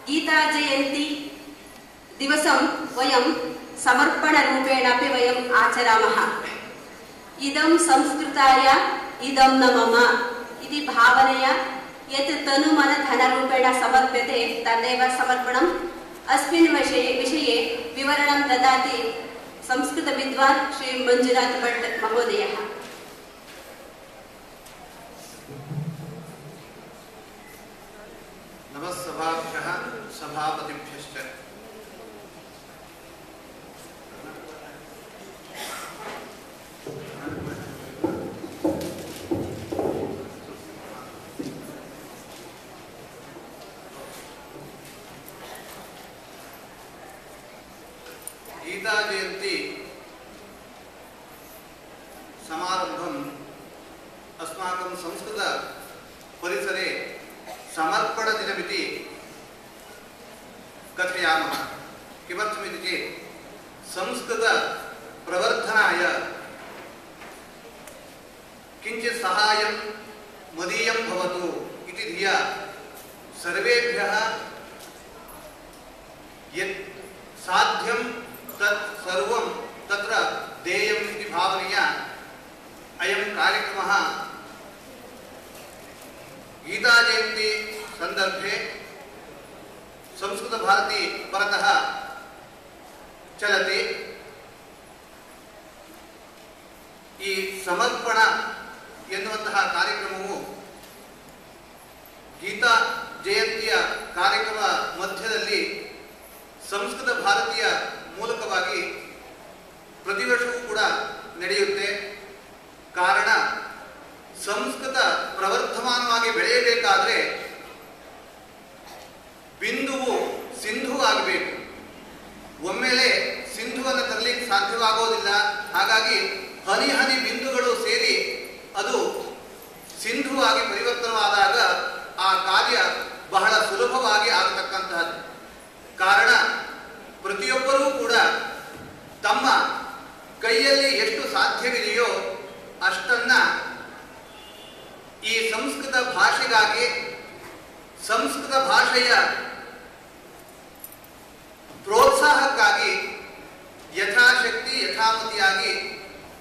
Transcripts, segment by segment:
गीता जयंती दिवसं वयं समर्पणरूपेण अपि वयम् आचरामः। इदं संस्कृताय इदं न मम इति भावनया यत् तनुमनधनरूपेण समर्प्यते तदेव समर्पणम्। अस्मिन् विषये विवरणं ददाति संस्कृतविद्वान् श्री मंजुनाथ भट्ट महोदयः। नमस्सभाभ्यः सभापतिभ्यश्च। गीता जयंती समारंभम् अस्माकं संस्कृत परिसरे समर्पणदिनमिति कथयामः। किमर्थमिति चेत् संस्कृतप्रवर्धनाय किञ्चित् सहायं मदीयं भवतु इति धिया सर्वेभ्यः यत् साध्यं तत् सर्वं तत्र देयम् इति भावनया अयं कार्यक्रमः गीता जयंती संदर्भे संस्कृत भारती परतः चलति। ಈ ಸಮರ್ಪಣ ಎನ್ನುವಂತಹ ಕಾರ್ಯಕ್ರಮವು ಗೀತಾ ಜಯಂತಿಯ ಕಾರ್ಯಕ್ರಮ ಮಧ್ಯದಲ್ಲಿ ಸಂಸ್ಕೃತ ಭಾರತೀಯ ಮೂಲಕವಾಗಿ ಪ್ರತಿ ವರ್ಷವೂ ಕೂಡ ನಡೆಯುತ್ತೆ. ಕಾರಣ ಸಂಸ್ಕೃತ ಪ್ರವರ್ಧಮಾನವಾಗಿ ಬೆಳೆಯಬೇಕಾದರೆ ಬಿಂದುವು ಸಿಂಧು ಆಗಬೇಕು. ಒಮ್ಮೆಲೆ ಸಿಂಧುವನ್ನು ತರಲಿಕ್ಕೆ ಸಾಧ್ಯವಾಗೋದಿಲ್ಲ. ಹಾಗಾಗಿ ಹನಿ ಹನಿ ಬಿಂದುಗಳು ಸೇರಿ ಅದು ಸಿಂಧುವಾಗಿ ಪರಿವರ್ತನವಾದಾಗ ಆ ಕಾರ್ಯ ಬಹಳ ಸುಲಭವಾಗಿ ಆಗತಕ್ಕಂತಹದ್ದು. ಕಾರಣ ಪ್ರತಿಯೊಬ್ಬರೂ ಕೂಡ ತಮ್ಮ ಕೈಯಲ್ಲಿ ಎಷ್ಟು ಸಾಧ್ಯವಿದೆಯೋ ಅಷ್ಟನ್ನ ಈ ಸಂಸ್ಕೃತ ಭಾಷೆಗಾಗಿ ಸಂಸ್ಕೃತ ಭಾಷೆಯ ಪ್ರೋತ್ಸಾಹಕ್ಕಾಗಿ ಯಥಾಶಕ್ತಿ ಯಥಾಮತಿಯಾಗಿ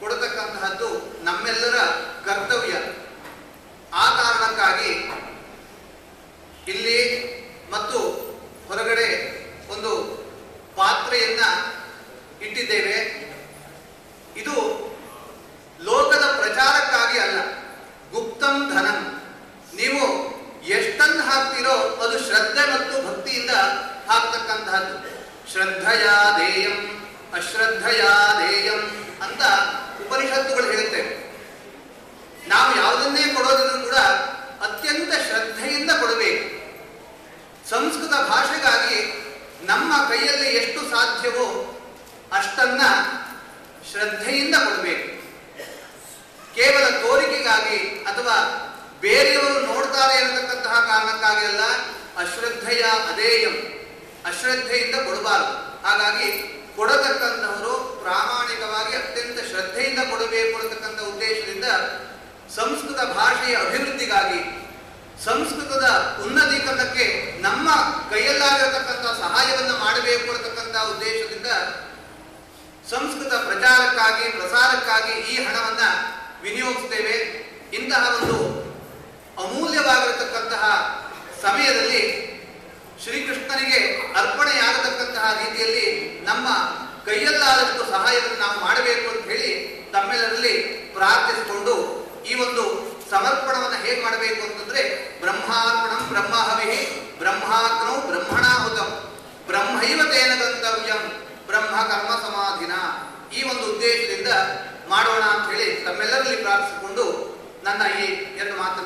ಕೊಡತಕ್ಕಂತಹದ್ದು ನಮ್ಮೆಲ್ಲರ ಕರ್ತವ್ಯ. ಆ ಕಾರಣಕ್ಕಾಗಿ ಇಲ್ಲಿ ಮತ್ತು ಹೊರಗಡೆ ಒಂದು ಪಾತ್ರೆಯನ್ನ ಇಟ್ಟಿದ್ದೇವೆ. ಇದು ಲೋಕದ ಪ್ರಚಾರಕ್ಕಾಗಿ ಅಲ್ಲ, ಗುಪ್ತಂ ಧನಂ. ನೀವು ಎಷ್ಟನ್ನು ಹಾಕ್ತಿರೋ ಅದು ಶ್ರದ್ಧೆ ಮತ್ತು ಭಕ್ತಿಯಿಂದ ಹಾಕ್ತಕ್ಕಂತಹದ್ದು. ಶ್ರದ್ಧಯಾ ದೇಯಂ ಅಶ್ರದ್ಧಯಾ ದೇಯಂ ಅಂತ ಉಪನಿಷತ್ತುಗಳು ಹೇಳುತ್ತೇವೆ. ನಾವು ಯಾವುದನ್ನೇ ಕೊಡೋದಿದ್ರು ಕೂಡ ಅತ್ಯಂತ ಶ್ರದ್ಧೆಯಿಂದ ಕೊಡಬೇಕು. ಸಂಸ್ಕೃತ ಭಾಷೆಗಾಗಿ ನಮ್ಮ ಕೈಯಲ್ಲಿ ಎಷ್ಟು ಸಾಧ್ಯವೋ ಅಷ್ಟನ್ನ ಶ್ರದ್ಧೆಯಿಂದ ಕೊಡಬೇಕು. ಕೇವಲ ತೋರಿಕೆಗಾಗಿ ಅಥವಾ ಬೇರೆಯವರು ನೋಡ್ತಾರೆ ಅನ್ನತಕ್ಕಂತಹ ಕಾರಣಕ್ಕಾಗಿ ಅಲ್ಲ. ಅಶ್ರದ್ಧೆಯ ಅದೇಯಂ, ಅಶ್ರದ್ಧೆಯಿಂದ ಕೊಡಬಾರದು. ಹಾಗಾಗಿ ಕೊಡತಕ್ಕಂಥವರು ಪ್ರಾಮಾಣಿಕವಾಗಿ ಅತ್ಯಂತ ಶ್ರದ್ಧೆಯಿಂದ ಕೊಡಬೇಕು ಅನ್ನತಕ್ಕಂಥ ಉದ್ದೇಶದಿಂದ ಸಂಸ್ಕೃತ ಭಾಷೆಯ ಅಭಿವೃದ್ಧಿಗಾಗಿ ಸಂಸ್ಕೃತದ ಉನ್ನತೀಕರಣಕ್ಕೆ ನಮ್ಮ ಕೈಯಲ್ಲಾಗಿರತಕ್ಕಂಥ ಸಹಾಯವನ್ನು ಮಾಡಬೇಕು ಅನ್ನತಕ್ಕಂಥ ಉದ್ದೇಶದಿಂದ ಸಂಸ್ಕೃತ ಪ್ರಚಾರಕ್ಕಾಗಿ ಪ್ರಸಾರಕ್ಕಾಗಿ ಈ ಹಣವನ್ನ ವಿನಿಯೋಗಿಸ್ತೇವೆ. ಇಂತಹ ಒಂದು ಅಮೂಲ್ಯವಾಗಿರತಕ್ಕಂತಹ ಸಮಯದಲ್ಲಿ ಶ್ರೀಕೃಷ್ಣನಿಗೆ ಅರ್ಪಣೆಯಾಗತಕ್ಕಂತಹ ರೀತಿಯಲ್ಲಿ ನಮ್ಮ ಕೈಯಲ್ಲಾದಷ್ಟು ಸಹಾಯವನ್ನು ನಾವು ಮಾಡಬೇಕು ಅಂತ ಹೇಳಿ ತಮ್ಮೆಲ್ಲರಲ್ಲಿ ಪ್ರಾರ್ಥಿಸಿಕೊಂಡು ಈ ಒಂದು ಸಮರ್ಪಣವನ್ನು ಹೇಗೆ ಮಾಡಬೇಕು ಅಂತಂದ್ರೆ ಬ್ರಹ್ಮಾರ್ಪಣಂ ಬ್ರಹ್ಮಹವಿಃ ಬ್ರಹ್ಮಾಗ್ನೌ ಬ್ರಹ್ಮಣಾಹುತಂ ಬ್ರಹ್ಮೈವ ತೇನ ಗಂತವ್ಯಂ ಬ್ರಹ್ಮ ಕರ್ಮ ಸಮಾಧಿನ ಈ ಒಂದು ಉದ್ದೇಶದಿಂದ ಮಾಡೋಣ ಅಂತ ಹೇಳಿ ತಮ್ಮೆಲ್ಲರಲ್ಲಿ ಪ್ರಾರ್ಥಿಸಿಕೊಂಡು ನನ್ನ ಈ ಎರಡು ಮಾತು